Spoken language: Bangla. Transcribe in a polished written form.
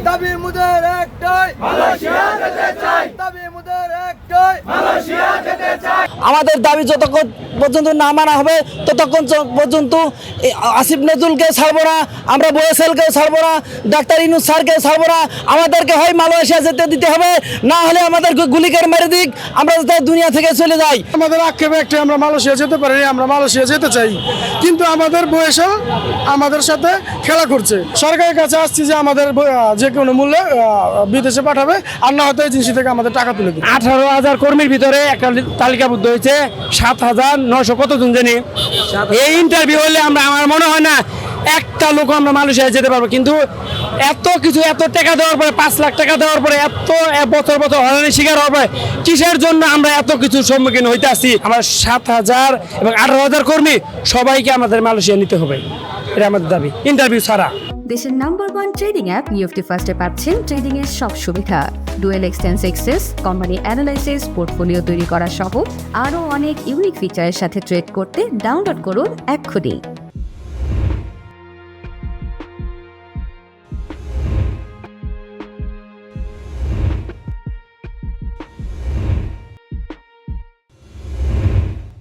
দাবি মুদের একটাই, মালয়েশিয়া যেতে চাই। দাবি মুদের একটাই, মালয়েশিয়া যেতে চাই। আমাদের দাবি যতক্ষণ পর্যন্ত না মানা হবে ততক্ষণ পর্যন্ত আসিফ নজরুলকে ছাড়বো না, আমরা বয়েসেলকে ছাড়বো না, ডাক্তার ইউনূস স্যারকে ছাড়বো না। আমাদেরকে হয় মালয়েশিয়া যেতে দিতে হবে, না হলে আমাদেরকে গুলি করে মেরে দিক, আমরা যাতে দুনিয়া থেকে চলে যাই। আমাদের আক্ষেপ একটা, আমরা মালয়েশিয়া যেতে পারি, আমরা মালয়েশিয়া যেতে চাই, কিন্তু আমাদের বয়েসেল আমাদের সাথে খেলা করছে। সরকারের কাছে আসছি যে আমাদের যে কোনো মূল্যে বিদেশে পাঠাবে, আর না হয়তো এজেন্সি থেকে আমাদের টাকা তুলে দেবে। 18,000 কর্মীর ভিতরে একটা তালিকাবদ্ধ হয়েছে 7,900 কতজন জানি। এই ইন্টারভিউ হলে আমার মনে হয় না একটা লোক আমরা মালয়েশিয়া যেতে পারবো, কিন্তু এত কিছু, এত টাকা দেওয়ার পরে, 5 লাখ টাকা দেওয়ার পরে, এত বছর বছর হয়রানির শিকার হওয়ার পরে কিসের জন্য আমরা এত কিছুর সম্মুখীন হইতে আসছি? আমরা 7,000 এবং 18,000 কর্মী সবাইকে আমাদের মালয়েশিয়া নিতে হবে, এটা আমাদের দাবি, ইন্টারভিউ ছাড়া। দেশের নাম্বার 1 ট্রেডিং অ্যাপ নিফটি ফার্স্টে পাচ্ছেন ট্রেডিং এর সব সুবিধা, dual exchange access, company analysis, portfolio তৈরি করা সহ আরও অনেক ইউনিক ফিচারের সাথে ট্রেড করতে ডাউনলোড করুন এক্ষুনি।